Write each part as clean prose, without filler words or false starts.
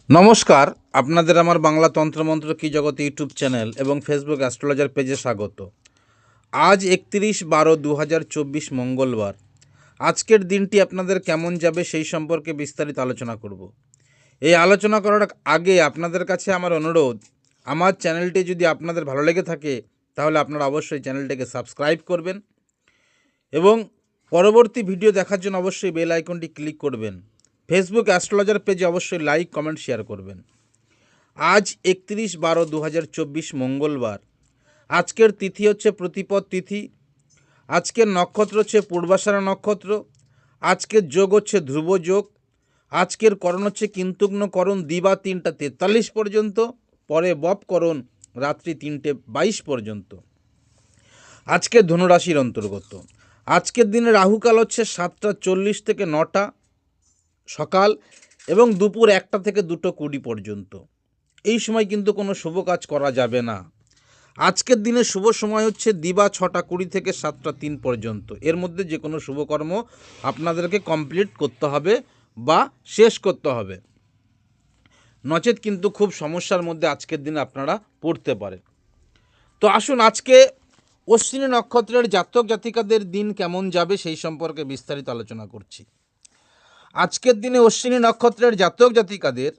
নমস্কার, আপনাদের আমার বাংলা তন্ত্রমন্ত্র কি জগৎ ইউটিউব চ্যানেল এবং ফেসবুক অ্যাস্ট্রোলজার পেজে স্বাগত। আজ 31/12/2024 মঙ্গলবার। আজকের দিনটি আপনাদের কেমন যাবে সেই সম্পর্কে বিস্তারিত আলোচনা করব। এই আলোচনা করার আগে আপনাদের কাছে আমার অনুরোধ, আমার চ্যানেলটি যদি আপনাদের ভালো লেগে থাকে তাহলে আপনারা অবশ্যই চ্যানেলটিকে সাবস্ক্রাইব করবেন এবং পরবর্তী ভিডিও দেখার জন্য অবশ্যই বেল আইকনটি ক্লিক করবেন। ফেসবুক অ্যাস্ট্রোলজার পেজে অবশ্যই লাইক, কমেন্ট, শেয়ার করবেন। আজ 31/12/2024 মঙ্গলবার। আজকের তিথি হচ্ছে প্রতিপদ তিথি। আজকের নক্ষত্র হচ্ছে পূর্বাষাঢ়া নক্ষত্র। আজকের যোগ হচ্ছে ধ্রুব যোগ। আজকের করণ হচ্ছে কিন্তুগ্ন করণ দিবা 3টা 43 পর্যন্ত, পরে বপ করণ রাত্রি 3টে 22 পর্যন্ত। আজকে ধনুরাশির অন্তর্গত। আজকের দিনে রাহুকাল হচ্ছে 7টা 40 থেকে 9টা সকাল এবং দুপুর 1টা থেকে 2টো 20 পর্যন্ত। এই সময় কিন্তু কোনো শুভ কাজ করা যাবে না। আজকের দিনে শুভ সময় হচ্ছে দিবা 6টা 20 থেকে 7টা 3 পর্যন্ত। এর মধ্যে যে কোনো শুভকর্ম আপনাদেরকে কমপ্লিট করতে হবে বা শেষ করতে হবে, নচেত কিন্তু খুব সমস্যার মধ্যে আজকের দিনে আপনারা পড়তে পারেন। তো আসুন আজকে অশ্বিনী নক্ষত্রের জাতক জাতিকাদের দিন কেমন যাবে সেই সম্পর্কে বিস্তারিত আলোচনা করছি। আজকের দিনে অশ্বিনী নক্ষত্রের জাতক জাতিকাদের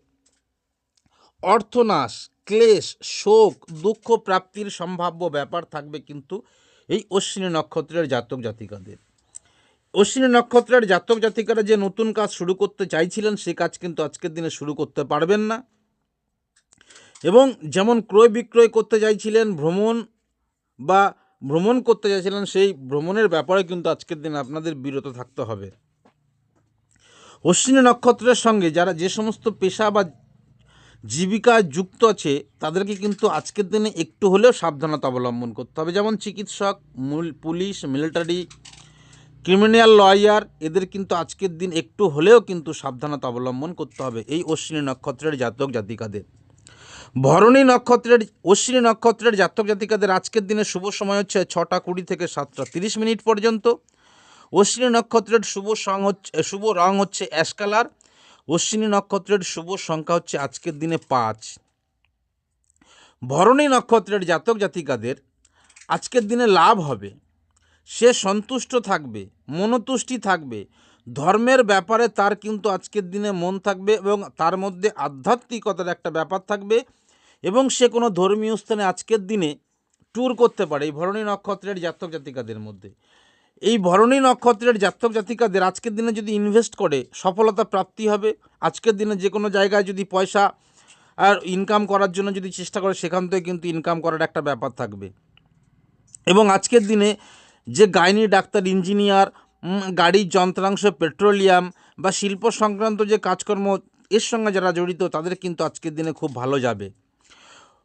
অর্থনাশ, ক্লেশ, শোক, দুঃখ প্রাপ্তির সম্ভাব্য ব্যাপার থাকবে কিন্তু এই অশ্বিনী নক্ষত্রের জাতক জাতিকাদের। অশ্বিনী নক্ষত্রের জাতক জাতিকারা যে নতুন কাজ শুরু করতে চাইছিলেন সে কাজ কিন্তু আজকের দিনে শুরু করতে পারবেন না, এবং যেমন ক্রয় বিক্রয় করতে চাইছিলেন, ভ্রমণ করতে চাইছিলেন, সেই ভ্রমণের ব্যাপারে কিন্তু আজকের দিনে আপনাদের বিরত থাকতে হবে। অশ্বিনী নক্ষত্রের সঙ্গে যারা যে সমস্ত পেশা বা জীবিকা যুক্ত আছে তাদেরকে কিন্তু আজকের দিনে একটু হলেও সাবধানতা অবলম্বন করতে হবে। যেমন চিকিৎসক, পুলিশ, মিলিটারি, ক্রিমিনাল লয়ার, এদের কিন্তু আজকের দিন একটু হলেও কিন্তু সাবধানতা অবলম্বন করতে হবে এই অশ্বিনী নক্ষত্রের জাতক জাতিকাদের। অশ্বিনী নক্ষত্রের জাতক জাতিকাদের আজকের দিনে শুভ সময় হচ্ছে 6টা 20 থেকে 7টা 30 পর্যন্ত। অশ্বিনী নক্ষত্রের শুভ রং হচ্ছে অ্যাশ কালার। অশ্বিনী নক্ষত্রের শুভ সংখ্যা হচ্ছে আজকের দিনে 5। ভরণী নক্ষত্রের জাতক জাতিকাদের আজকের দিনে লাভ হবে, সে সন্তুষ্ট থাকবে, মনোতুষ্টি থাকবে, ধর্মের ব্যাপারে তার কিন্তু আজকের দিনে মন থাকবে এবং তার মধ্যে আধ্যাত্মিকতার একটা ব্যাপার থাকবে, এবং সে কোনো ধর্মীয় স্থানে আজকের দিনে ট্যুর করতে পারে এই ভরণী নক্ষত্রের জাতক জাতিকাদের মধ্যে। এই ভরণী নক্ষত্রের জাতক জাতিকাদের আজকের দিনে যদি ইনভেস্ট করে সফলতা প্রাপ্তি হবে। আজকের দিনে যে কোনো জায়গায় যদি পয়সা আর ইনকাম করার জন্য যদি চেষ্টা করে সেখান থেকে কিন্তু ইনকাম করার একটা ব্যাপার থাকবে। এবং আজকের দিনে যে গাইনি, ডাক্তার, ইঞ্জিনিয়ার, গাড়ির যন্ত্রাংশ, পেট্রোলিয়াম বা শিল্প সংক্রান্ত যে কাজকর্ম এর সঙ্গে যারা জড়িত তাদের কিন্তু আজকের দিনে খুব ভালো যাবে।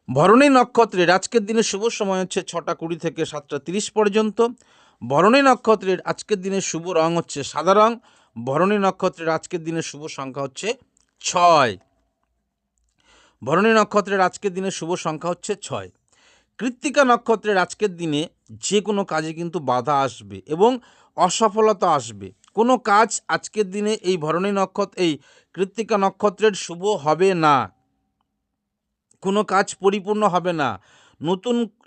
ভরণী নক্ষত্রের আজকের দিনে শুভ সময় হচ্ছে 6টা 20 থেকে 7টা 30 পর্যন্ত। ভরণী নক্ষত্রের আজকের দিনের শুভ রং হচ্ছে সাদা রং। ভরণী নক্ষত্রের আজকের দিনের শুভ সংখ্যা হচ্ছে 6। ভরণী নক্ষত্রের আজকের দিনের শুভ সংখ্যা হচ্ছে 6। কৃত্তিকা নক্ষত্রের আজকের দিনে যে কোনো কাজে কিন্তু বাধা আসবে এবং অসফলতা আসবে। কোনো কাজ আজকের দিনে এই কৃত্তিকা নক্ষত্রের শুভ হবে না, কোনো কাজ পরিপূর্ণ হবে না।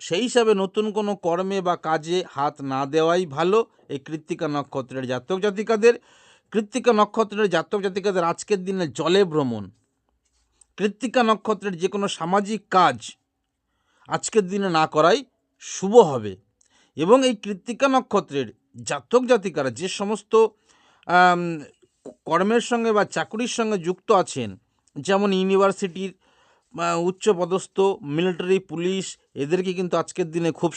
সেই হিসাবে নতুন কোনো কর্মে বা কাজে হাত না দেওয়াই ভালো এই কৃত্তিকা নক্ষত্রের জাতক জাতিকাদের। কৃত্তিকা নক্ষত্রের জাতক জাতিকাদের আজকের দিনে জলে ভ্রমণ, কৃত্তিকা নক্ষত্রের যে কোনো সামাজিক কাজ আজকের দিনে না করাই শুভ হবে। এবং এই কৃত্তিকা নক্ষত্রের জাতক জাতিকারা যে সমস্ত কর্মের সঙ্গে বা চাকুরির সঙ্গে যুক্ত আছেন, যেমন ইউনিভার্সিটির উচ্চপদস্থ, মিলিটারি, পুলিশ, এদেরকে কিন্তু আজকের দিনে খুব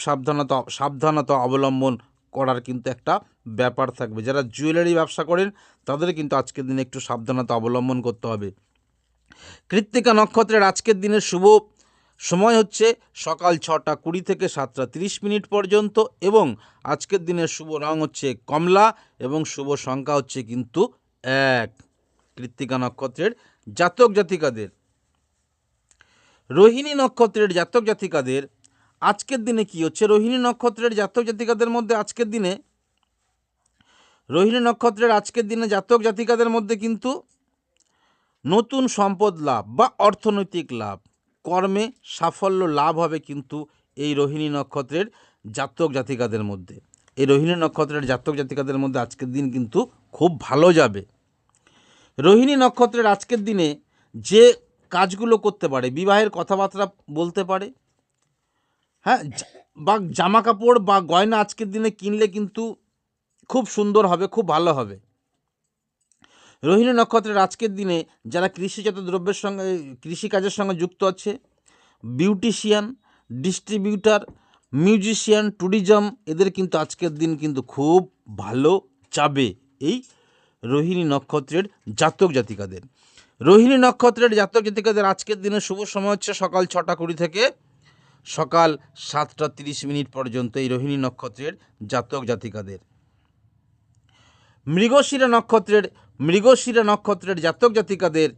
সাবধানতা অবলম্বন করার কিন্তু একটা ব্যাপার থাকবে। যারা জুয়েলারি ব্যবসা করেন তাদের কিন্তু আজকের দিনে একটু সাবধানতা অবলম্বন করতে হবে। কৃত্তিকা নক্ষত্রের আজকের দিনের শুভ সময় হচ্ছে সকাল 6টা 20 থেকে 7টা 30 পর্যন্ত, এবং আজকের দিনের শুভ রং হচ্ছে কমলা এবং শুভ সংখ্যা হচ্ছে কিন্তু 1। কৃত্তিকা নক্ষত্রের জাতক জাতিকাদের। রোহিণী নক্ষত্রের জাতক জাতিকাদের আজকের দিনে কি হচ্ছে? রোহিণী নক্ষত্রের জাতক জাতিকাদের মধ্যে আজকের দিনে জাতক জাতিকাদের মধ্যে কিন্তু নতুন সম্পদ লাভ বা অর্থনৈতিক লাভ, কর্মে সাফল্য লাভ হবে কিন্তু এই রোহিণী নক্ষত্রের জাতক জাতিকাদের মধ্যে। এই রোহিণী নক্ষত্রের জাতক জাতিকাদের মধ্যে আজকের দিন কিন্তু খুব ভালো যাবে। রোহিণী নক্ষত্রের আজকের দিনে যে কাজগুলো করতে পারে, বিবাহের কথাবার্তা বলতে পারে, হ্যাঁ, বা জামা কাপড় বা গয়না আজকের দিনে কিনলে কিন্তু খুব সুন্দর হবে, খুব ভালো হবে। রোহিণী নক্ষত্রের আজকের দিনে যারা কৃষিজাত দ্রব্যের সঙ্গে, কৃষিকাজের সঙ্গে যুক্ত আছে, বিউটিশিয়ান, ডিস্ট্রিবিউটার, মিউজিশিয়ান, ট্যুরিজম, এদের কিন্তু আজকের দিন কিন্তু খুব ভালো যাবে এই রোহিণী নক্ষত্রের জাতক জাতিকাদের। রোহিণী নক্ষত্রের জাতক জাতিকাদের আজকের দিনে শুভ সময় হচ্ছে সকাল 6টা 20 থেকে সকাল 7টা 30 পর্যন্ত এই রোহিণী নক্ষত্রের জাতক জাতিকাদের। মৃগশিরা নক্ষত্রের জাতক জাতিকাদের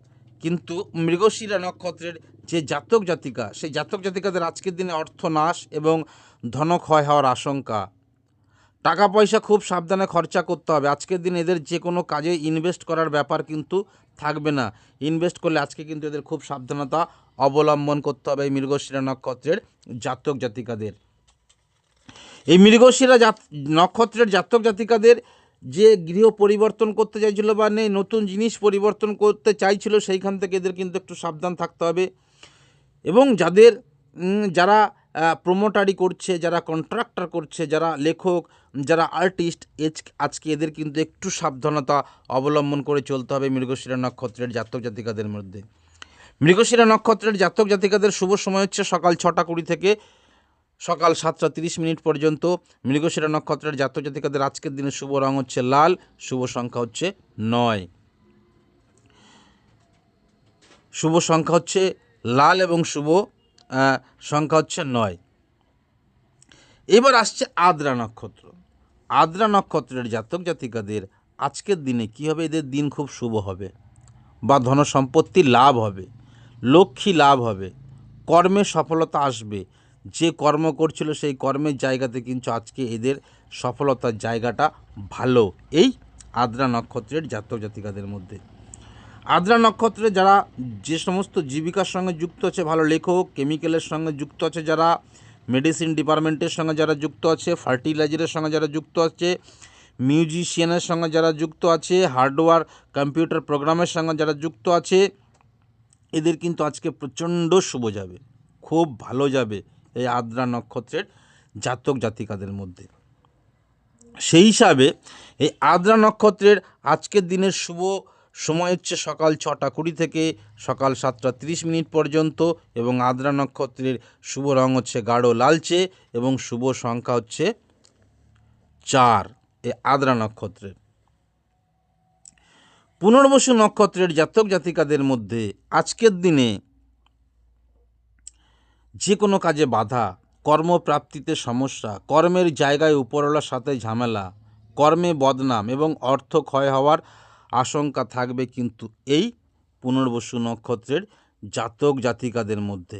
কিন্তু মৃগশিরা নক্ষত্রের যে জাতক জাতিকা, সেই জাতক জাতিকাদের আজকের দিনে অর্থনাশ এবং ধনক্ষয় হওয়ার আশঙ্কা। টাকা পয়সা খুব সাবধানে খরচা করতে হবে। আজকের দিন এদের যে কোনো কাজে ইনভেস্ট করার ব্যাপার কিন্তু থাকবে না। ইনভেস্ট করলে আজকে কিন্তু এদের খুব সাবধানতা অবলম্বন করতে হবে এই মৃগশিরা নক্ষত্রের জাতক জাতিকাদের। এই মৃগশিরা নক্ষত্রের জাতক জাতিকাদের যে গৃহ পরিবর্তন করতে চাইছিল বা নতুন জিনিস পরিবর্তন করতে চাইছিল, সেইখান থেকে এদের কিন্তু একটু সাবধান থাকতে হবে। এবং যারা প্রোমোটারি করছে, যারা কন্ট্রাক্টর করছে, যারা লেখক, যারা আর্টিস্ট, আজকে এদের কিন্তু একটু সাবধানতা অবলম্বন করে চলতে হবে মৃগশিরা নক্ষত্রের জাতক জাতিকাদের মধ্যে। মৃগশিরা নক্ষত্রের জাতক জাতিকাদের শুভ সময় হচ্ছে সকাল 6টা 20 থেকে সকাল 7টা 30 পর্যন্ত। মৃগশিরা নক্ষত্রের জাতক জাতিকাদের আজকের দিনে শুভ রং হচ্ছে লাল, শুভ সংখ্যা হচ্ছে 9। শুভ সংখ্যা হচ্ছে লাল এবং শুভ সংখ্যা হচ্ছে 9। এবার আসছে আদ্রা নক্ষত্র। আদ্রা নক্ষত্রের জাতক জাতিকাদের আজকের দিনে কী হবে? এদের দিন খুব শুভ হবে বা ধনসম্পত্তি লাভ হবে, লক্ষ্মী লাভ হবে, কর্মে সফলতা আসবে। যে কর্ম করছিল সেই কর্মের জায়গাতে কিন্তু আজকে এদের সফলতার জায়গাটা ভালো এই আদ্রা নক্ষত্রের জাতক জাতিকাদের মধ্যে। আদ্রা নক্ষত্রে যারা যে সমস্ত জীবিকার সঙ্গে যুক্ত আছে, ভালো লেখক, কেমিক্যালের সঙ্গে যুক্ত আছে যারা, মেডিসিন ডিপার্টমেন্টের সঙ্গে যারা যুক্ত আছে, ফার্টিলাইজারের সঙ্গে যারা যুক্ত আছে, মিউজিশিয়ানের সঙ্গে যারা যুক্ত আছে, হার্ডওয়্যার কম্পিউটার প্রোগ্রামের সঙ্গে যারা যুক্ত আছে, এদের কিন্তু আজকে প্রচণ্ড শুভ যাবে, খুব ভালো যাবে এই আদ্রা নক্ষত্রের জাতক জাতিকাদের মধ্যে। সেই হিসাবে এই আদ্রা নক্ষত্রের আজকের দিনের শুভ সময় হচ্ছে সকাল 6টা 20 থেকে সকাল 7টা 30 পর্যন্ত এবং আদ্রা নক্ষত্রের শুভ রং হচ্ছে গাঢ় লালচে এবং শুভ সংখ্যা হচ্ছে 4 এই আদ্রা নক্ষত্রের। পুনর্বসু নক্ষত্রের জাতক জাতিকাদের মধ্যে আজকের দিনে যে কোনো কাজে বাধা, কর্মপ্রাপ্তিতে সমস্যা, কর্মের জায়গায় উপরওয়ালার সাথে ঝামেলা, কর্মে বদনাম এবং অর্থ ক্ষয় হওয়ার আশঙ্কা থাকবে কিন্তু এই পুনর্বসু নক্ষত্রের জাতক জাতিকাদের মধ্যে।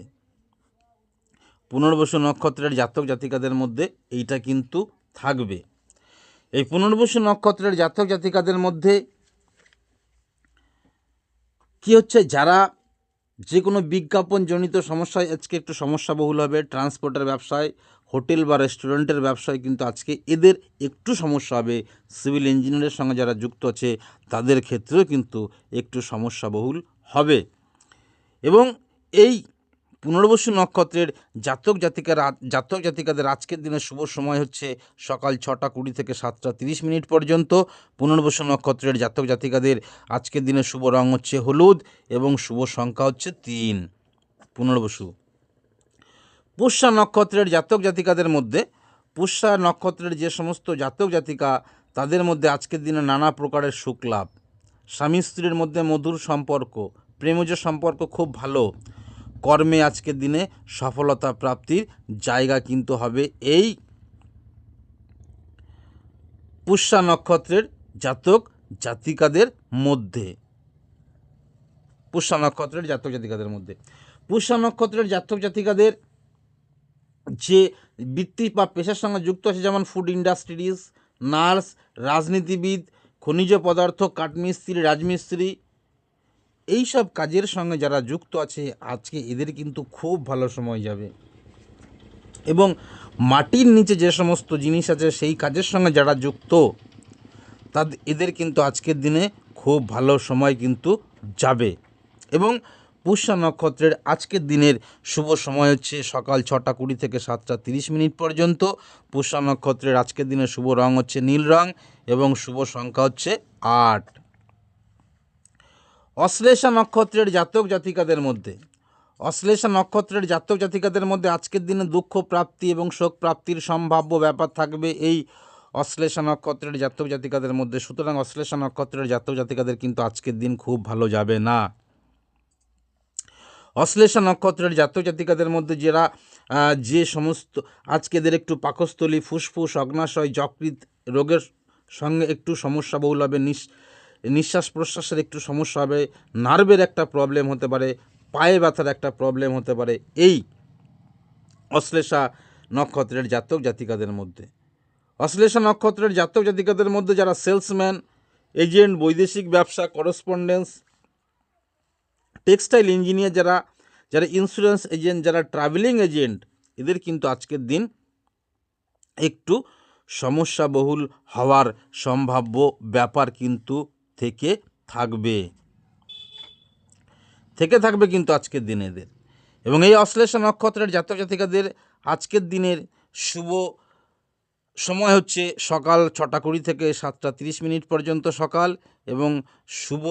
পুনর্বসু নক্ষত্রের জাতক জাতিকাদের মধ্যে এইটা কিন্তু থাকবে। এই পুনর্বসু নক্ষত্রের জাতক জাতিকাদের মধ্যে কি হচ্ছে, যারা যে কোনো বিজ্ঞাপনজনিত সমস্যায় আজকে একটু সমস্যাবহুল হবে। ট্রান্সপোর্টের ব্যবসায়, হোটেল বা রেস্টুরেন্টের ব্যবসায় কিন্তু আজকে এদের একটু সমস্যা হবে। সিভিল ইঞ্জিনিয়ারের সঙ্গে যারা যুক্ত আছে তাদের ক্ষেত্রেও কিন্তু একটু সমস্যাবহুল হবে। এবং এই পুনর্বসু নক্ষত্রের জাতক জাতিকাদের আজকের দিনে শুভ সময় হচ্ছে সকাল 6টা 20 থেকে 7টা 30 পর্যন্ত। পুনর্বসু নক্ষত্রের জাতক জাতিকাদের আজকের দিনে শুভ রং হচ্ছে হলুদ এবং শুভ সংখ্যা হচ্ছে 3। পুনর্বসু। পুষ্যা নক্ষত্রের জাতক জাতিকাদের মধ্যে, পুষ্যা নক্ষত্রের যে সমস্ত জাতক জাতিকা, তাদের মধ্যে আজকের দিনে নানা প্রকারের সুখ লাভ, স্বামী স্ত্রীর মধ্যে মধুর সম্পর্ক, প্রেমজ সম্পর্ক খুব ভালো, কর্মে আজকের দিনে সফলতা প্রাপ্তির জায়গা কিন্তু হবে এই পুষ্যা নক্ষত্রের জাতক জাতিকাদের মধ্যে। পুষ্যা নক্ষত্রের জাতক জাতিকাদের মধ্যে পুষ্যা নক্ষত্রের জাতক জাতিকাদের যে বৃত্তি বা পেশার সঙ্গে যুক্ত আছে, যেমন ফুড ইন্ডাস্ট্রিজ, নার্স, রাজনীতিবিদ, খনিজ পদার্থ, কাঠমিস্ত্রি, রাজমিস্ত্রি, এই সব কাজের সঙ্গে যারা যুক্ত আছে আজকে এদের কিন্তু খুব ভালো সময় যাবে। এবং মাটির নিচে যে সমস্ত জিনিস আছে সেই কাজের সঙ্গে যারা যুক্ত এদের কিন্তু আজকের দিনে খুব ভালো সময় কিন্তু যাবে। এবং পুষ্যা নক্ষত্রের আজকের দিনের শুভ সময় হচ্ছে সকাল 6:20 থেকে 7:30 পর্যন্ত। পুষ্যা নক্ষত্রের আজকের দিনের শুভ রং হচ্ছে নীল রং এবং শুভ সংখ্যা হচ্ছে 8। অশ্লেষা নক্ষত্রের জাতক জাতিকাদের মধ্যে আজকের দিনে দুঃখ প্রাপ্তি এবং শোক প্রাপ্তির সম্ভাব্য ব্যাপার থাকবে এই অশ্লেষা নক্ষত্রের জাতক জাতিকাদের মধ্যে। সুতরাং অশ্লেষা নক্ষত্রের জাতক জাতিকাদের কিন্তু আজকের দিন খুব ভালো যাবে না। অশ্লেষা নক্ষত্রের জাতক জাতিকাদের মধ্যে যারা যে সমস্ত আজকে এদের একটু পাকস্থলী, ফুসফুস, অগ্নাশয়, যকৃৎ রোগের সঙ্গে একটু সমস্যা বহুল হবে, নিঃশ্বাস প্রশ্বাসের একটু সমস্যা হবে, নার্ভের একটা প্রবলেম হতে পারে, পায়ে ব্যথার একটা প্রবলেম হতে পারে এই অশ্লেষা নক্ষত্রের জাতক জাতিকাদের মধ্যে। অশ্লেষা নক্ষত্রের জাতক জাতিকাদের মধ্যে যারা সেলসম্যান, এজেন্ট, বৈদেশিক ব্যবসা, করসপন্ডেন্স, টেক্সটাইল ইঞ্জিনিয়ার, যারা ইন্স্যুরেন্স এজেন্ট, যারা ট্রাভেলিং এজেন্ট, এদের কিন্তু আজকের দিন একটু সমস্যাবহুল হওয়ার সম্ভাব্য ব্যাপার কিন্তু থেকে থাকবে কিন্তু আজকের দিনে এদের। এবং এই অশ্লেষা নক্ষত্রের জাতক জাতিকাদের আজকের দিনের শুভ সময় হচ্ছে সকাল 6:20 থেকে 7:30 পর্যন্ত সকাল, এবং শুভ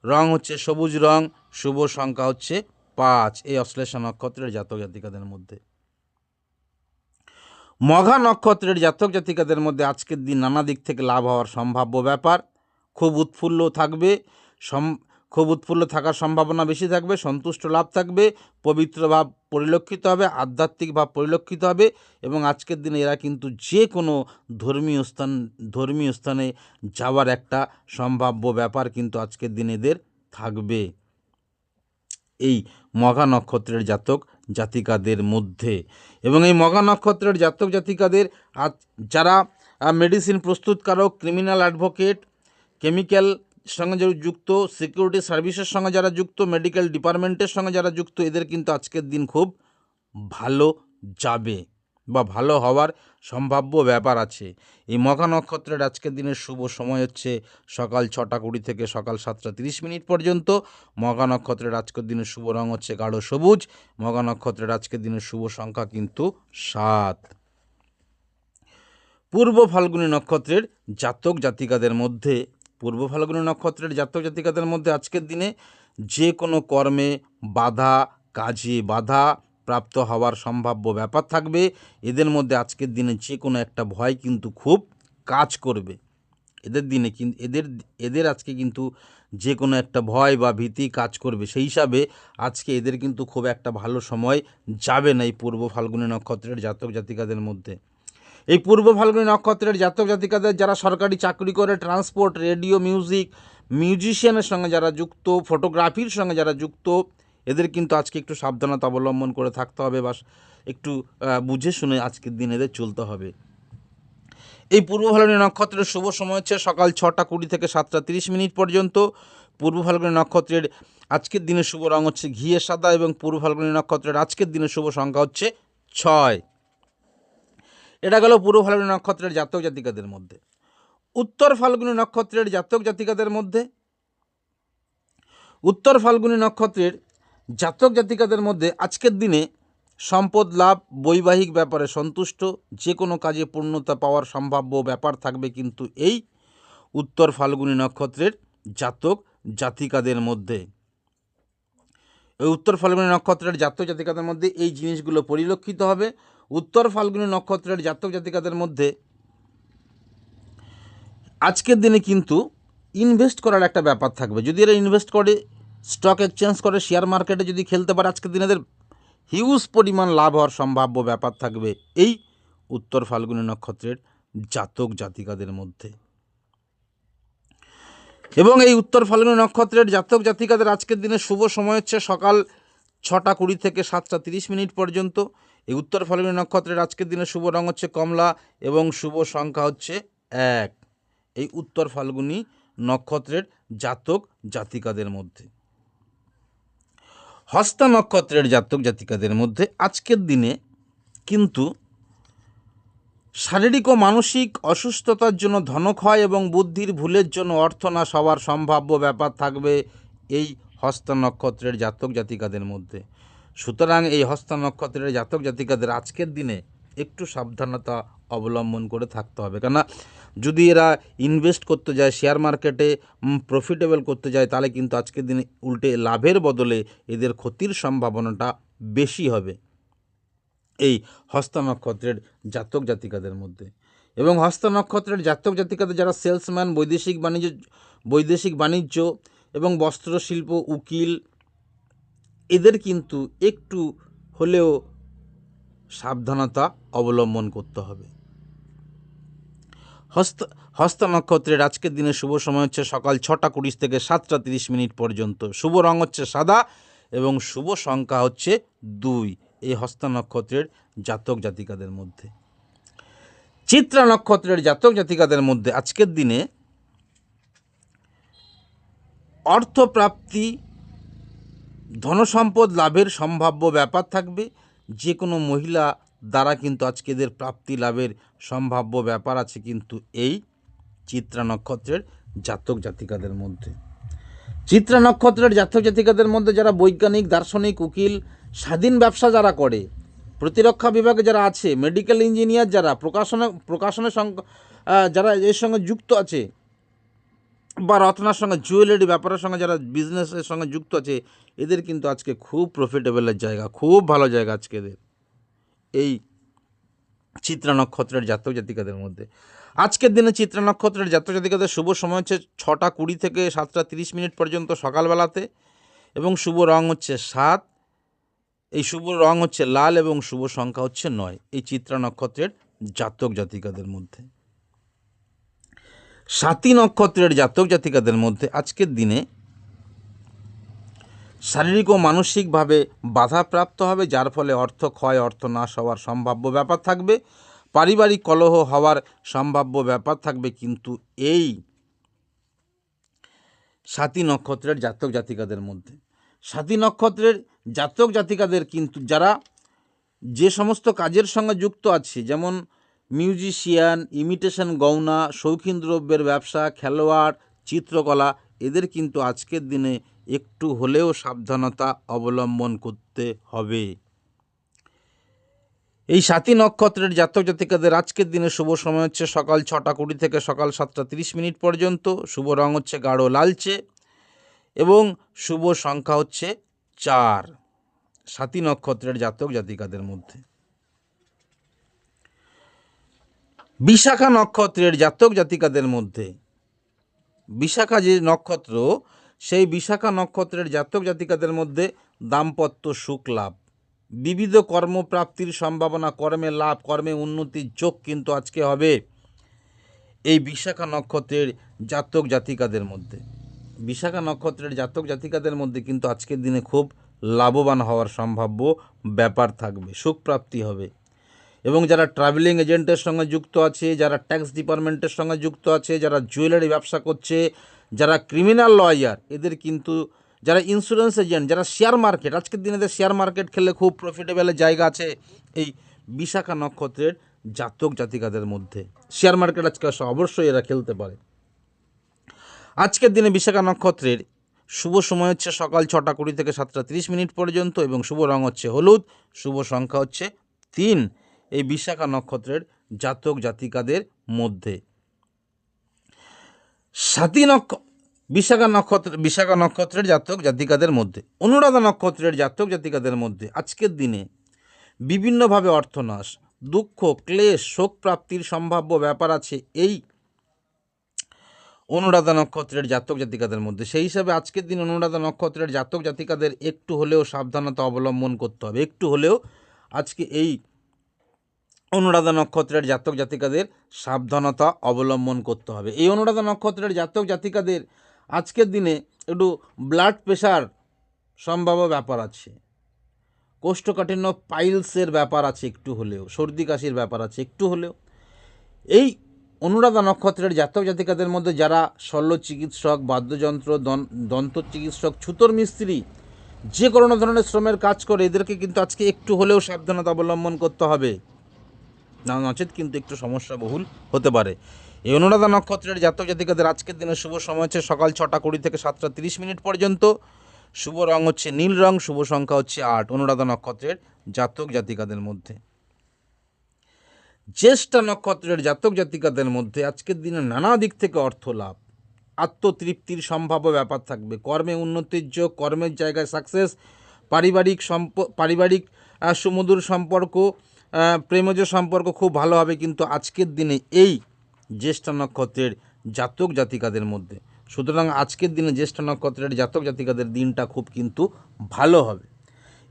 রং হচ্ছে সবুজ রং, শুভ সংখ্যা হচ্ছে 5 এই অশ্লেষা নক্ষত্রের জাতক জাতিকাদের মধ্যে। মঘা নক্ষত্রের জাতক জাতিকাদের মধ্যে আজকের দিন নানা দিক থেকে লাভ হওয়ার সম্ভাব্য ব্যাপার, খুব উৎফুল্ল থাকার সম্ভাবনা বেশি থাকবে, সন্তুষ্ট লাভ থাকবে, পবিত্র ভাব পরিলক্ষিত হবে, আধ্যাত্মিক ভাব পরিলক্ষিত হবে। এবং আজকের দিনে এরা কিন্তু যে কোনো ধর্মীয় স্থানে যাওয়ার একটা সম্ভাব্য ব্যাপার কিন্তু আজকের দিনে এদের থাকবে এই মঘা নক্ষত্রের জাতক জাতিকাদের মধ্যে। এবং এই মঘা নক্ষত্রের জাতক জাতিকাদের যারা মেডিসিন প্রস্তুতকারক, ক্রিমিনাল অ্যাডভোকেট, কেমিক্যাল সঙ্গে যারা যুক্ত, সিকিউরিটি সার্ভিসের সঙ্গে যারা যুক্ত, মেডিকেল ডিপার্টমেন্টের সঙ্গে যারা যুক্ত, এদের কিন্তু আজকের দিন খুব ভালো যাবে বা ভালো হওয়ার সম্ভাব্য ব্যাপার আছে। এই মঘা নক্ষত্রের আজকের দিনের শুভ সময় হচ্ছে সকাল 6:20 থেকে সকাল 7:30 পর্যন্ত। মঘা নক্ষত্রের আজকের দিনের শুভ রং হচ্ছে গাঢ় সবুজ। মঘা নক্ষত্রের আজকের দিনের শুভ সংখ্যা কিন্তু 7। পূর্ব ফাল্গুনী নক্ষত্রের জাতক জাতিকাদের মধ্যে আজকের দিনে যে কোনো কর্মে বাধা, কাজে বাধা প্রাপ্ত হওয়ার সম্ভাব্য ব্যাপার থাকবে। এদের মধ্যে আজকের দিনে যে কোনো একটা ভয় কিন্তু খুব কাজ করবে। এদের আজকে কিন্তু যে কোনো একটা ভয় বা ভীতি কাজ করবে, সেই হিসাবে আজকে এদের কিন্তু খুব একটা ভালো সময় যাবে না এই পূর্ব ফাল্গুনী নক্ষত্রের জাতক জাতিকাদের মধ্যে। এই পূর্ব ফাল্গুনী নক্ষত্রের জাতক জাতিকাদের যারা সরকারি চাকরি করে, ট্রান্সপোর্ট, রেডিও, মিউজিশিয়ানের সঙ্গে যারা যুক্ত, ফটোগ্রাফির সঙ্গে যারা যুক্ত, এদের কিন্তু আজকে একটু সাবধানতা অবলম্বন করে থাকতে হবে বা একটু বুঝে শুনে আজকের দিন এদের চলতে হবে। এই পূর্ব ফাল্গুনী নক্ষত্রের শুভ সময় হচ্ছে সকাল 6:20 থেকে 7:30 পর্যন্ত। পূর্ব ফাল্গুনী নক্ষত্রের আজকের দিনের শুভ রং হচ্ছে ঘিয়ে সাদা এবং পূর্ব ফাল্গুনী নক্ষত্রের আজকের দিনের শুভ সংখ্যা হচ্ছে 6। এটা গেল পূর্ব ফাল্গুনী নক্ষত্রের জাতক জাতিকাদের মধ্যে। উত্তর ফাল্গুনী নক্ষত্রের জাতক জাতিকাদের মধ্যে আজকের দিনে সম্পদ লাভ, বৈবাহিক ব্যাপারে সন্তুষ্ট, যে কোনো কাজে পূর্ণতা পাওয়ার সম্ভাব্য ব্যাপার থাকবে কিন্তু এই উত্তর ফাল্গুনী নক্ষত্রের জাতক জাতিকাদের মধ্যে। এই উত্তর ফাল্গুনী নক্ষত্রের জাতক জাতিকাদের মধ্যে এই জিনিসগুলো পরিলক্ষিত হবে। উত্তর ফাল্গুনী নক্ষত্রের জাতক জাতিকাদের মধ্যে আজকের দিনে কিন্তু ইনভেস্ট করার একটা ব্যাপার থাকবে। যদি এরা ইনভেস্ট করে, স্টক এক্সচেঞ্জ করে, শেয়ার মার্কেটে যদি খেলতে পারে, আজকের দিনে এদের হিউজ পরিমাণ লাভ হওয়ার সম্ভাব্য ব্যাপার থাকবে এই উত্তর ফাল্গুনী নক্ষত্রের জাতক জাতিকাদের মধ্যে। এবং এই উত্তর ফাল্গুনী নক্ষত্রের জাতক জাতিকাদের আজকের দিনে শুভ সময় হচ্ছে সকাল 6:20 থেকে 7:30 পর্যন্ত। এই উত্তর ফাল্গুনী নক্ষত্রের আজকের দিনে শুভ রং হচ্ছে কমলা এবং শুভ সংখ্যা হচ্ছে 1 এই উত্তর ফাল্গুনী নক্ষত্রের জাতক জাতিকাদের মধ্যে। হস্তা নক্ষত্রের জাতক জাতিকাদের মধ্যে আজকের দিনে কিন্তু শারীরিক ও মানসিক অসুস্থতার জন্য ধনক্ষয় এবং বুদ্ধির ভুলের জন্য অর্থনাশ হওয়ার সম্ভাব্য ব্যাপার থাকবে এই হস্তা নক্ষত্রের জাতক জাতিকাদের মধ্যে। সুতরাং এই হস্তা নক্ষত্রের জাতক জাতিকাদের আজকের দিনে একটু সাবধানতা অবলম্বন করে থাকতে হবে, কেননা যদি এরা ইনভেস্ট করতে যায় শেয়ার মার্কেটে, প্রফিটেবল করতে যায়, তাহলে কিন্তু আজকের দিনে উল্টে লাভের বদলে এদের ক্ষতির সম্ভাবনাটা বেশি হবে এই হস্তা নক্ষত্রের জাতক জাতিকাদের মধ্যে। এবং হস্তা নক্ষত্রের জাতক জাতিকাদের যারা সেলসম্যান, বৈদেশিক বাণিজ্য এবং বস্ত্রশিল্প, উকিল, এদের কিন্তু একটু হলেও সাবধানতা অবলম্বন করতে হবে। হস্তা নক্ষত্রের আজকের দিনে শুভ সময় হচ্ছে সকাল 6:20 থেকে 7:30 পর্যন্ত। শুভ রং হচ্ছে সাদা এবং শুভ সংখ্যা হচ্ছে 2 এই হস্তা নক্ষত্রের জাতক জাতিকাদের মধ্যে। চিত্রা নক্ষত্রের জাতক জাতিকাদের মধ্যে আজকের দিনে অর্থপ্রাপ্তি, ধনসম্পদ লাভের সম্ভাব্য ব্যাপার থাকবে। যে কোনো মহিলা দ্বারা কিন্তু আজকে এদের প্রাপ্তি লাভের সম্ভাব্য ব্যাপার আছে কিন্তু এই চিত্রা নক্ষত্রের জাতক জাতিকাদের মধ্যে। চিত্রা নক্ষত্রের জাতক জাতিকাদের মধ্যে যারা বৈজ্ঞানিক, দার্শনিক, উকিল, স্বাধীন ব্যবসা যারা করে, প্রতিরক্ষা বিভাগে যারা আছে, মেডিকেল ইঞ্জিনিয়ার যারা, প্রকাশনের যারা এর সঙ্গে যুক্ত আছে, বা রত্নার সঙ্গে, জুয়েলারি ব্যাপারের সঙ্গে যারা বিজনেসের সঙ্গে যুক্ত আছে, এদের কিন্তু আজকে খুব প্রফিটেবলের জায়গা, খুব ভালো জায়গা আজকে এদের এই চিত্রা নক্ষত্রের জাতক জাতিকাদের মধ্যে। আজকের দিনে চিত্রা নক্ষত্রের জাতক জাতিকাদের শুভ সময় হচ্ছে 6:20 থেকে 7:30 পর্যন্ত সকালবেলাতে, এবং শুভ রং হচ্ছে 7, এই শুভ রং হচ্ছে লাল এবং শুভ সংখ্যা হচ্ছে 9 এই চিত্রা নক্ষত্রের জাতক জাতিকাদের মধ্যে। স্বাতী নক্ষত্রের জাতক জাতিকাদের মধ্যে আজকের দিনে শারীরিক ও মানসিকভাবে বাধাপ্রাপ্ত হবে, যার ফলে অর্থ ক্ষয়, অর্থ নাশ হওয়ার সম্ভাব্য ব্যাপার থাকবে। পারিবারিক কলহ হওয়ার সম্ভাব্য ব্যাপার থাকবে কিন্তু এই স্বাতী নক্ষত্রের জাতক জাতিকাদের মধ্যে। স্বাতী নক্ষত্রের জাতক জাতিকাদের কিন্তু যারা যে সমস্ত কাজের সঙ্গে যুক্ত আছে, যেমন মিউজিশিয়ান, ইমিটেশন গয়না, শৌখিন দ্রব্যের ব্যবসা, খেলোয়াড়, চিত্রকলা, এদের কিন্তু আজকের দিনে একটু হলেও সাবধানতা অবলম্বন করতে হবে। এই স্বাতী নক্ষত্রের জাতক জাতিকাদের আজকের দিনে শুভ সময় হচ্ছে সকাল 6:20 থেকে সকাল 7:30 পর্যন্ত। শুভ রং হচ্ছে গাঢ় লালচে এবং শুভ সংখ্যা হচ্ছে 4 স্বাতী নক্ষত্রের জাতক জাতিকাদের মধ্যে। বিশাখা নক্ষত্রের জাতক জাতিকাদের মধ্যে, বিশাখা যে নক্ষত্র, সেই বিশাখা নক্ষত্রের জাতক জাতিকাদের মধ্যে দাম্পত্য সুখ লাভ, বিবিধ কর্মপ্রাপ্তির সম্ভাবনা, কর্মে লাভ, কর্মে উন্নতির যোগ কিন্তু আজকে হবে এই বিশাখা নক্ষত্রের জাতক জাতিকাদের মধ্যে। বিশাখা নক্ষত্রের জাতক জাতিকাদের মধ্যে কিন্তু আজকের দিনে খুব লাভবান হওয়ার সম্ভাব্য ব্যাপার থাকবে, সুখ প্রাপ্তি হবে। এবং যারা ট্রাভেলিং এজেন্টের সঙ্গে যুক্ত আছে, যারা ট্যাক্স ডিপার্টমেন্টের সঙ্গে যুক্ত আছে, যারা জুয়েলারি ব্যবসা করছে, যারা ক্রিমিনাল লয়ার, এদের কিন্তু, যারা ইন্স্যুরেন্স এজেন্ট, যারা শেয়ার মার্কেট, আজকের দিনে শেয়ার মার্কেট খেললে খুব প্রফিটেবলের জায়গা আছে এই বিশাখা নক্ষত্রের জাতক জাতিকাদের মধ্যে। শেয়ার মার্কেট আজকে অবশ্যই এরা খেলতে পারে। আজকের দিনে বিশাখা নক্ষত্রের শুভ সময় হচ্ছে সকাল 6:20 থেকে 7:30 পর্যন্ত এবং শুভ রং হচ্ছে হলুদ, শুভ সংখ্যা হচ্ছে 3 এই বিশাখা নক্ষত্রের জাতক জাতিকাদের মধ্যে। বিশাখা নক্ষত্রের জাতক জাতিকাদের মধ্যে অনুরাধা নক্ষত্রের জাতক জাতিকাদের মধ্যে আজকের দিনে বিভিন্নভাবে অর্থনাশ, দুঃখ, ক্লেশ, শোক প্রাপ্তির সম্ভাব্য ব্যাপার আছে এই অনুরাধা নক্ষত্রের জাতক জাতিকাদের মধ্যে। সেই হিসাবে আজকের দিন অনুরাধা নক্ষত্রের জাতক জাতিকাদের একটু হলেও সাবধানতা অবলম্বন করতে হবে, একটু হলেও আজকে এই অনুরাধা নক্ষত্রের জাতক জাতিকাদের সাবধানতা অবলম্বন করতে হবে। এই অনুরাধা নক্ষত্রের জাতক জাতিকাদের আজকের দিনে একটু ব্লাড প্রেশার সম্ভাব্য ব্যাপার আছে, কোষ্ঠকাঠিন্য, পাইলসের ব্যাপার আছে একটু হলেও, সর্দি কাশির ব্যাপার আছে একটু হলেও। এই অনুরাধা নক্ষত্রের জাতক জাতিকাদের মধ্যে যারা শল্য চিকিৎসক, বাদ্যযন্ত্র, দন্ত চিকিৎসক, ছুতোর মিস্ত্রি, যে কোনো ধরনের শ্রমের কাজ করে এদেরকে কিন্তু আজকে একটু হলেও সাবধানতা অবলম্বন করতে হবে, নচেত কিন্তু একটু সমস্যা বহুল হতে পারে। এই অনুরাধা নক্ষত্রের জাতক জাতিকাদের আজকের দিনে শুভ সময় হচ্ছে সকাল 6টা 20 থেকে 7টা 30 পর্যন্ত। শুভ রং হচ্ছে নীল রং, শুভ সংখ্যা হচ্ছে 8 অনুরাধা নক্ষত্রের জাতক জাতিকাদের মধ্যে। জ্যেষ্ঠা নক্ষত্রের জাতক জাতিকাদের মধ্যে আজকের দিনে নানা দিক থেকে অর্থ লাভ, আত্মতৃপ্তির সম্ভাব্য ব্যাপার থাকবে, কর্মে উন্নতির যোগ, কর্মের জায়গায় সাকসেস, পারিবারিক সুমধুর সম্পর্ক, প্রেমজ সম্পর্ক খুব ভালো হবে কিন্তু আজকের দিনে এই জ্যেষ্ঠা নক্ষত্রের জাতক জাতিকাদের মধ্যে। সুতরাং আজকের দিনে জ্যেষ্ঠা নক্ষত্রের জাতক জাতিকাদের দিনটা খুব কিন্তু ভালো হবে।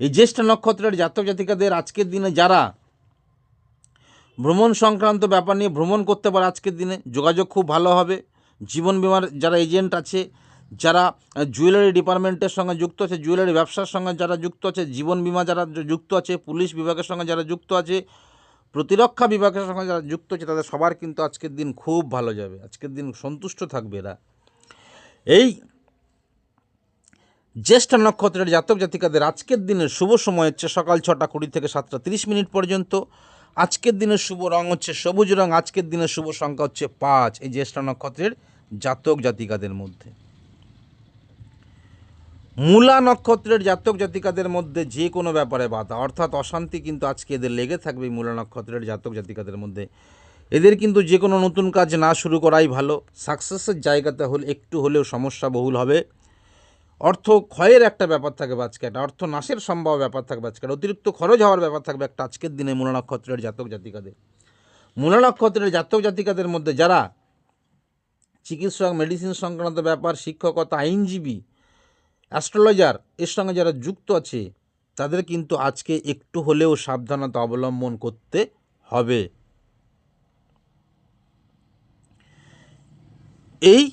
এই জ্যেষ্ঠা নক্ষত্রের জাতক জাতিকাদের আজকের দিনে যারা ভ্রমণ সংক্রান্ত ব্যাপার নিয়ে ভ্রমণ করতে পারে আজকের দিনে যোগাযোগ খুব ভালো হবে। জীবন বিমার যারা এজেন্ট আছে, যারা জুয়েলারি ডিপার্টমেন্টের সঙ্গে যুক্ত আছে, জুয়েলারি ব্যবসার সঙ্গে যারা যুক্ত আছে, জীবন বিমা যারা যুক্ত আছে, পুলিশ বিভাগের সঙ্গে যারা যুক্ত আছে, প্রতিরক্ষা বিভাগের সঙ্গে যারা যুক্ত আছে, তাদের সবার কিন্তু আজকের দিন খুব ভালো যাবে। আজকের দিন সন্তুষ্ট থাকবে এরা। এই জ্যেষ্ঠা নক্ষত্রের জাতক জাতিকাদের আজকের দিনের শুভ সময় হচ্ছে সকাল 6টা 20 থেকে 7টা 30 পর্যন্ত। আজকের দিনের শুভ রং হচ্ছে সবুজ রং, আজকের দিনের শুভ সংখ্যা হচ্ছে 5 এই জ্যেষ্ঠা নক্ষত্রের জাতক জাতিকাদের মধ্যে। মূলা নক্ষত্রের জাতক জাতিকাদের মধ্যে যে কোনো ব্যাপারে বাধা অর্থাৎ অশান্তি কিন্তু আজকে এদের লেগে থাকবে। মূলা নক্ষত্রের জাতক জাতিকাদের মধ্যে এদের কিন্তু যে কোনো নতুন কাজ না শুরু করাই ভালো। সাকসেসের জায়গাতে হলে একটু হলেও সমস্যা বহুল হবে। অর্থ ক্ষয়ের একটা ব্যাপার থাকবে আজকে, একটা অর্থ নাশের সম্ভাব্য ব্যাপার থাকবে আজকে, অতিরিক্ত খরচ হওয়ার ব্যাপার থাকবে একটা আজকের দিনে মূলা নক্ষত্রের জাতক জাতিকাদের। মূলা নক্ষত্রের জাতক জাতিকাদের মধ্যে যারা চিকিৎসক, মেডিসিন সংক্রান্ত ব্যাপার, শিক্ষকতা, আইনজীবী, অ্যাস্ট্রোলজার এর সঙ্গে যারা যুক্ত আছে তাদের কিন্তু আজকে একটু হলেও সাবধানতা অবলম্বন করতে হবে। এই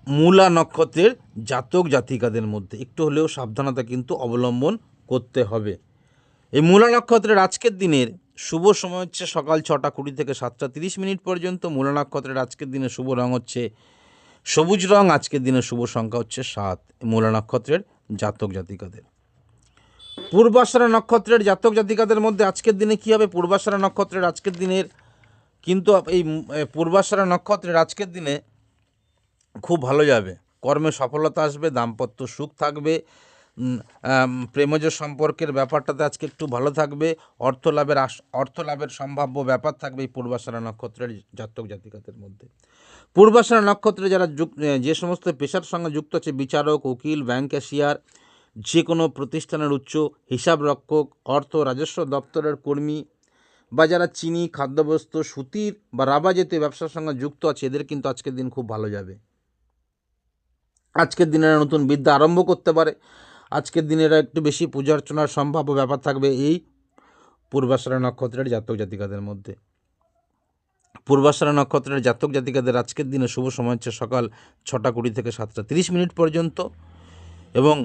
মূলা নক্ষত্রের জাতক জাতিকাদের মধ্যে একটু হলেও সাবধানতা কিন্তু অবলম্বন করতে হবে। এই মূলা নক্ষত্রের আজকের দিনের শুভ সময় হচ্ছে সকাল 6টা 20 থেকে 7টা 30 পর্যন্ত। মূলা নক্ষত্রের আজকের দিনে শুভ রং হচ্ছে সবুজ রং, আজকের দিনের শুভ সংখ্যা হচ্ছে 7 মূলা নক্ষত্রের জাতক জাতিকাদের। পূর্বাষাঢ়া নক্ষত্রের জাতক জাতিকাদের মধ্যে আজকের দিনে কী হবে? পূর্বাষাঢ়া নক্ষত্রের আজকের দিনের কিন্তু এই পূর্বাষাঢ়া নক্ষত্রের আজকের দিনে খুব ভালো যাবে, কর্মে সফলতা আসবে, দাম্পত্য সুখ থাকবে, প্রেমজ সম্পর্কের ব্যাপারটাতে আজকে একটু ভালো থাকবে, অর্থ লাভের সম্ভাব্য ব্যাপার থাকবে এই পূর্বাষাঢ়া নক্ষত্রের জাতক জাতিকাদের মধ্যে। পূর্বাষাঢ়া নক্ষত্রে যারা যে সমস্ত পেশার সঙ্গে যুক্ত আছে, বিচারক, উকিল, ব্যাংক ক্যাশিয়ার, যে কোনো প্রতিষ্ঠানের উচ্চ হিসাব রক্ষক, অর্থ রাজস্ব দপ্তরের কর্মী, বা যারা চিনি, খাদ্যবস্তু, সুতির বা রাবার জাতীয় ব্যবসার সঙ্গে যুক্ত আছে এদের কিন্তু আজকের দিন খুব ভালো যাবে। আজকের দিনে নতুন বিদ্যা আরম্ভ করতে পারে। আজকের দিনে এরা একটু বেশি পূজা অর্চনার সম্ভাব্য ব্যাপার থাকবে এই পূর্বাষাঢ়া নক্ষত্রের জাতক জাতিকাদের মধ্যে। পূর্বাষাঢ়া নক্ষত্রের জাতক জাতিকাদের আজকের দিনে শুভ সময় হচ্ছে সকাল 6টা 20 থেকে 7টা 30 পর্যন্ত এবং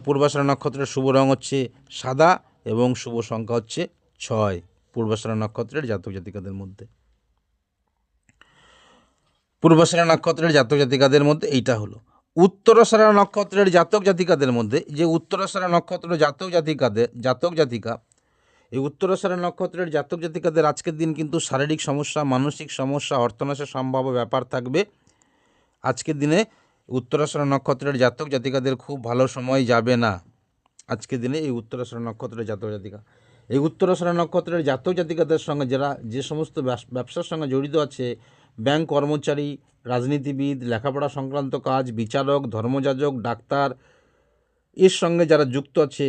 পূর্বাষাঢ়া নক্ষত্রের শুভ রং হচ্ছে সাদা এবং শুভ সংখ্যা হচ্ছে 6 পূর্বাষাঢ়া নক্ষত্রের জাতক জাতিকাদের মধ্যে। পূর্বাষাঢ়া নক্ষত্রের জাতক জাতিকাদের মধ্যে এইটা হলো। উত্তরাষাঢ়া নক্ষত্রের জাতক জাতিকাদের মধ্যে যে উত্তরাষাঢ়া নক্ষত্রের জাতক জাতিকা এই উত্তরাষাঢ়া নক্ষত্রের জাতক জাতিকাদের আজকের দিন কিন্তু শারীরিক সমস্যা, মানসিক সমস্যা, অর্থনাশের সম্ভাব্য ব্যাপার থাকবে। আজকের দিনে উত্তরাষাঢ়া নক্ষত্রের জাতক জাতিকাদের খুব ভালো সময় যাবে না। আজকের দিনে এই উত্তরাষাঢ়া নক্ষত্রের জাতক জাতিকা, এই উত্তরাষাঢ়া নক্ষত্রের জাতক জাতিকাদের সঙ্গে যারা যে সমস্ত ব্যবসার সঙ্গে জড়িত আছে, ব্যাংক কর্মচারী, রাজনীতিবিদ, লেখাপড়া সংক্রান্ত কাজ, বিচারক, ধর্মযাজক, ডাক্তার এর সঙ্গে যারা যুক্ত আছে,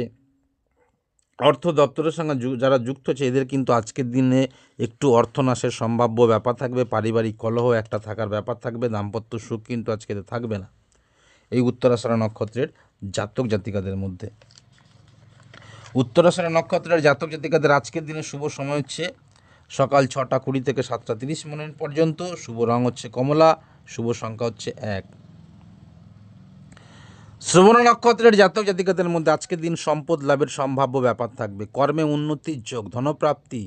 অর্থ দপ্তরের সঙ্গে যারা যুক্ত আছে এদের কিন্তু আজকের দিনে একটু অর্থনাশের সম্ভাব্য ব্যাপার থাকবে, পারিবারিক কলহ একটা থাকার ব্যাপার থাকবে, দাম্পত্য সুখ কিন্তু আজকে থাকবে না এই উত্তরাষাঢ়া নক্ষত্রের জাতক জাতিকাদের মধ্যে। উত্তরাষাঢ়া নক্ষত্রের জাতক জাতিকাদের আজকের দিনে শুভ সময় হচ্ছে সকাল 6টা 20 থেকে 7টা 30 পর্যন্ত। শুভ রং হচ্ছে কমলা, শুভ সংখ্যা হচ্ছে 1। শ্রবণ নক্ষত্রের জাতক জাতিকাদের মধ্যে আজকের দিন সম্পদ লাভের সম্ভাব্য ব্যাপার থাকবে, কর্মে উন্নতির যোগ, ধনপ্রাপ্তি,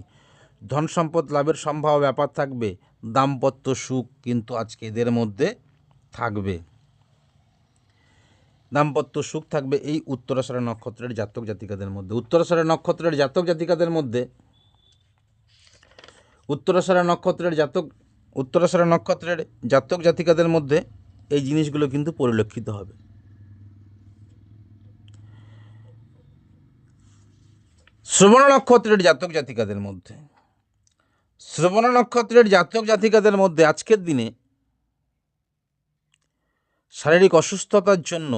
ধন সম্পদ লাভের সম্ভাব্য ব্যাপার থাকবে, দাম্পত্য সুখ কিন্তু আজকে এদের মধ্যে থাকবে। দাম্পত্য সুখ থাকবে এই উত্তরাষাঢ়া নক্ষত্রের জাতক জাতিকাদের মধ্যে। উত্তরাষাঢ়া নক্ষত্রের জাতক জাতিকাদের মধ্যে উত্তরাষাঢ়া নক্ষত্রের জাতক জাতিকাদের মধ্যে এই জিনিসগুলো কিন্তু পরিলক্ষিত হবে। শ্রবণ নক্ষত্রের জাতক জাতিকাদের মধ্যে আজকের দিনে শারীরিক অসুস্থতার জন্য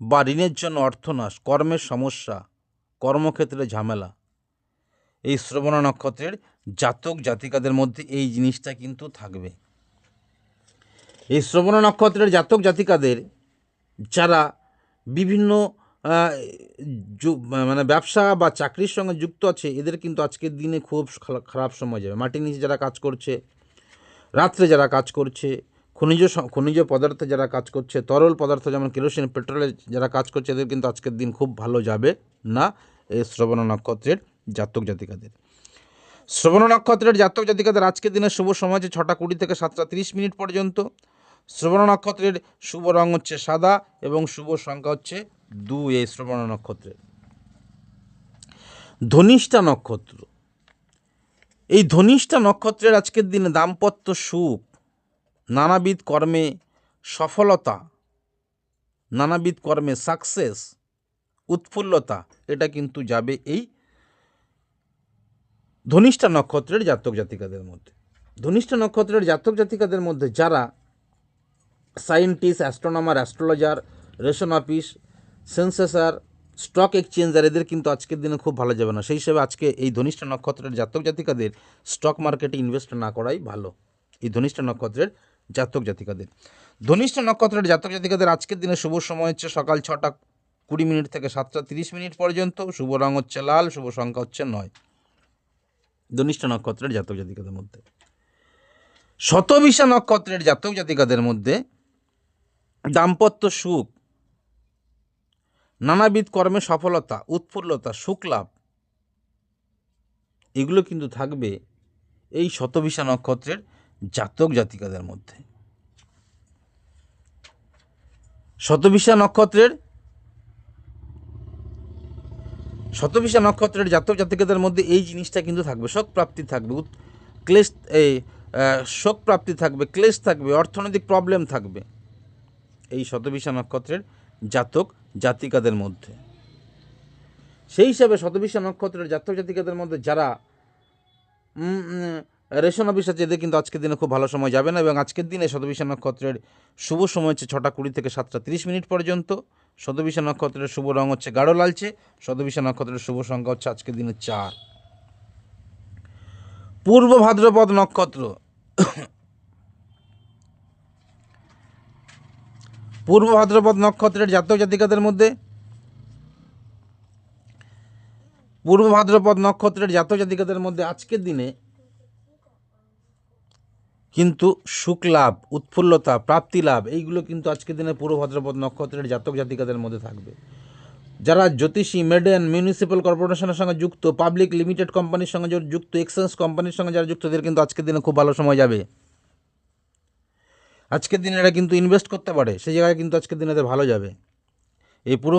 বা ঋণের জন্য অর্থনাশ, কর্মের সমস্যা, কর্মক্ষেত্রে ঝামেলা, এই শ্রবণ নক্ষত্রের জাতক জাতিকাদের মধ্যে এই জিনিসটা কিন্তু থাকবে। এই শ্রবণ নক্ষত্রের জাতক জাতিকাদের যারা বিভিন্ন মানে ব্যবসা বা চাকরির সঙ্গে যুক্ত আছে, এদের কিন্তু আজকের দিনে খুব খারাপ সময় যাবে। মাটির নিচে যারা কাজ করছে, রাত্রে যারা কাজ করছে, খনিজ পদার্থে যারা কাজ করছে, তরল পদার্থ যেমন কেরোসিন, পেট্রোলে যারা কাজ করছে, এদের কিন্তু আজকের দিন খুব ভালো যাবে না এই শ্রবণ নক্ষত্রের জাতক জাতিকাদের। শ্রবণ নক্ষত্রের জাতক জাতিকাদের আজকের দিনে শুভ সময় হচ্ছে 6টা 20 থেকে 7টা 30 মিনিট পর্যন্ত। শ্রবণ নক্ষত্রের শুভ রং হচ্ছে সাদা এবং শুভ সংখ্যা হচ্ছে 2 এই শ্রবণ নক্ষত্রের। ধনিষ্ঠা নক্ষত্র, এই ধনিষ্ঠা নক্ষত্রের আজকের দিনে দাম্পত্য সুখ, নানাবিধ কর্মে সফলতা, নানাবিধ কর্মে সাকসেস, উৎফুল্লতা, এটা কিন্তু যাবে এই ধনিষ্ঠা নক্ষত্রের জাতক জাতিকাদের মধ্যে। ধনিষ্ঠা নক্ষত্রের জাতক জাতিকাদের মধ্যে যারা scientist, astronomer, astrologer, ration office, সেন্সেসার, স্টক এক্সচেঞ্জার, এদের কিন্তু আজকের দিনে খুব ভালো যাবে না। সেই হিসেবে আজকে এই ধনিষ্ঠা নক্ষত্রের জাতক জাতিকাদের স্টক মার্কেটে ইনভেস্ট না করাই ভালো। এই ধনিষ্ঠা নক্ষত্রের জাতক জাতিকাদের, ধনিষ্ঠা নক্ষত্রের জাতক জাতিকাদের আজকের দিনে শুভ সময় হচ্ছে সকাল 6টা 20 মিনিট থেকে 7টা 30 মিনিট পর্যন্ত। শুভ রং হচ্ছে লাল, শুভ সংখ্যা হচ্ছে 9 ধনিষ্ঠা নক্ষত্রের জাতক জাতিকাদের মধ্যে। শতবিশা নক্ষত্রের জাতক জাতিকাদের মধ্যে দাম্পত্য সুখ, নানাবিধ কর্মে সফলতা, উৎফুল্লতা, সুখ লাভ, এগুলো কিন্তু থাকবে এই শতবিশা নক্ষত্রের জাতক জাতিকাদের মধ্যে। শতবিশা নক্ষত্রের জাতক জাতিকাদের মধ্যে এই জিনিসটা কিন্তু থাকবে। শোক প্রাপ্তি থাকবে, শোক প্রাপ্তি থাকবে, ক্লেশ থাকবে, অর্থনৈতিক প্রবলেম থাকবে এই শতবিশা নক্ষত্রের জাতক জাতিকাদের মধ্যে। সেই হিসাবে শতবিশা নক্ষত্রের জাতক জাতিকাদের মধ্যে যারা রেশন অফিস আছে, এদের কিন্তু আজকের দিনে খুব ভালো সময় যাবে না। এবং আজকের দিনে শতবিশা নক্ষত্রের শুভ সময় হচ্ছে 6টা 20 থেকে 7টা 30 মিনিট পর্যন্ত। শতবিশা নক্ষত্রের শুভ রং হচ্ছে গাঢ় লালচে। শতবিশা নক্ষত্রের শুভ সংখ্যা হচ্ছে আজকের দিনে 4। পূর্ব ভাদ্রপদ নক্ষত্র, পূর্ব ভাদ্রপদ নক্ষত্রের জাতক জাতিকাদের মধ্যে আজকের দিনে কিন্তু সুখ লাভ, উৎফুল্লতা, প্রাপ্তি লাভ, এইগুলো কিন্তু আজকের দিনে পূর্ব ভাদ্রপদ নক্ষত্রের জাতক জাতিকাদের মধ্যে থাকবে। যারা জ্যোতিষী, মেডেন, মিউনিসিপ্যাল কর্পোরেশনের সঙ্গে যুক্ত, পাবলিক লিমিটেড কোম্পানির সঙ্গে যুক্ত, এক্সচেঞ্জ কোম্পানির সঙ্গে যারা যুক্ত, এদের কিন্তু আজকের দিনে খুব ভালো সময় যাবে। আজকের দিনে এরা কিন্তু ইনভেস্ট করতে পারে, সেই জায়গায় কিন্তু আজকের দিনে এদের ভালো যাবে। এই পূর্ব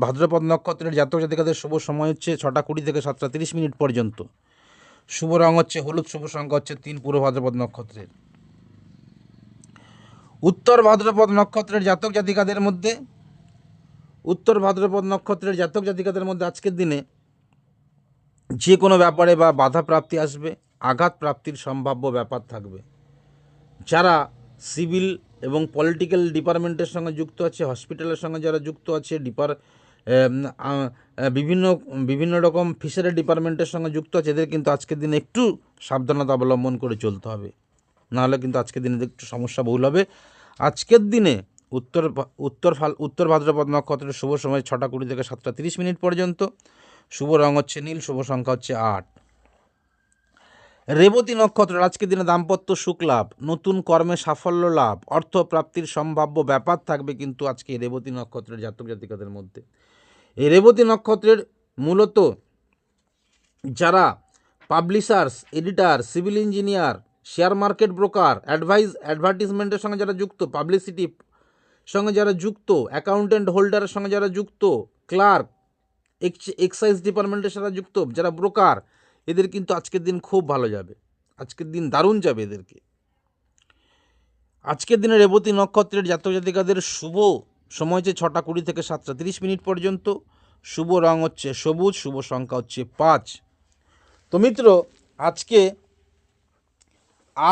ভাদ্রপদ নক্ষত্রের জাতক জাতিকাদের শুভ সময় হচ্ছে 6টা 20 থেকে 7টা 30 মিনিট পর্যন্ত। শুভ রং হচ্ছে হলুদ, শুভ সংখ্যা হচ্ছে 3 পূর্ব ভাদ্রপদ নক্ষত্রের। উত্তর ভাদ্রপদ নক্ষত্রের জাতক জাতিকাদের মধ্যে আজকের দিনে যে কোনো ব্যাপারে বা বাধা প্রাপ্তি আসবে, আঘাত প্রাপ্তির সম্ভাব্য ব্যাপার থাকবে। যারা সিভিল এবং পলিটিক্যাল ডিপার্টমেন্টের সঙ্গে যুক্ত আছে, হসপিটালের সঙ্গে যারা যুক্ত আছে, বিভিন্ন রকম ফিশারি ডিপার্টমেন্টের সঙ্গে যুক্ত আছে, এদের কিন্তু আজকের দিনে একটু সাবধানতা অবলম্বন করে চলতে হবে, নাহলে কিন্তু আজকের দিনে একটু সমস্যা বহুল হবে। আজকের দিনে উত্তর ভাদ্রপদ নক্ষত্রের শুভ সময় 6টা 20 থেকে 7টা 30 মিনিট পর্যন্ত। শুভ রং হচ্ছে নীল, শুভ সংখ্যা হচ্ছে 8। রেবতী নক্ষত্রের আজকের দিনে দাম্পত্য সুখ লাভ, নতুন কর্মে সাফল্য লাভ, অর্থ প্রাপ্তির সম্ভাব্য ব্যাপার থাকবে কিন্তু আজকে রেবতী নক্ষত্রের জাতক জাতিকাদের মধ্যে। এই রেবতী নক্ষত্রের মূলত যারা publishers, editor, civil engineer, share market broker, অ্যাডভার্টিজমেন্টের সঙ্গে যারা যুক্ত, পাবলিসিটি, সঙ্গে যারা যুক্ত, অ্যাকাউন্টেন্ট হোল্ডারের সঙ্গে যারা যুক্ত, ক্লার্ক, এক্সাইজ ডিপার্টমেন্টের সাথে যুক্ত, যারা ব্রোকার, এদের কিন্তু আজকের দিন খুব ভালো যাবে। আজকের দিন দারুণ যাবে এদেরকে। আজকের দিনে রেবতী নক্ষত্রের জাতক জাতিকাদের শুভ সময় হচ্ছে 6টা 20 থেকে 7টা 30 মিনিট পর্যন্ত। শুভ রং হচ্ছে সবুজ, শুভ সংখ্যা হচ্ছে 5। তো মিত্র,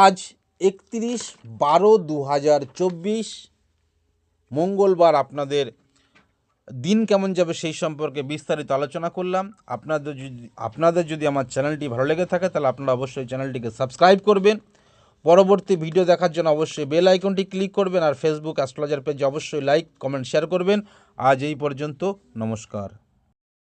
আজ 31/12/2024 মঙ্গলবার আপনাদের দিন কেমন যাবে সেই সম্পর্কে বিস্তারিত আলোচনা করলাম। আপনাদের যদি আমার চ্যানেলটি ভালো লেগে থাকে তাহলে আপনারা অবশ্যই চ্যানেলটিকে সাবস্ক্রাইব করবেন। পরবর্তী ভিডিও দেখার জন্য অবশ্যই বেল আইকনটি ক্লিক করবেন, আর ফেসবুক অ্যাস্ট্রোলজার পেজে অবশ্যই লাইক, কমেন্ট, শেয়ার করবেন। আজ এই পর্যন্ত, নমস্কার।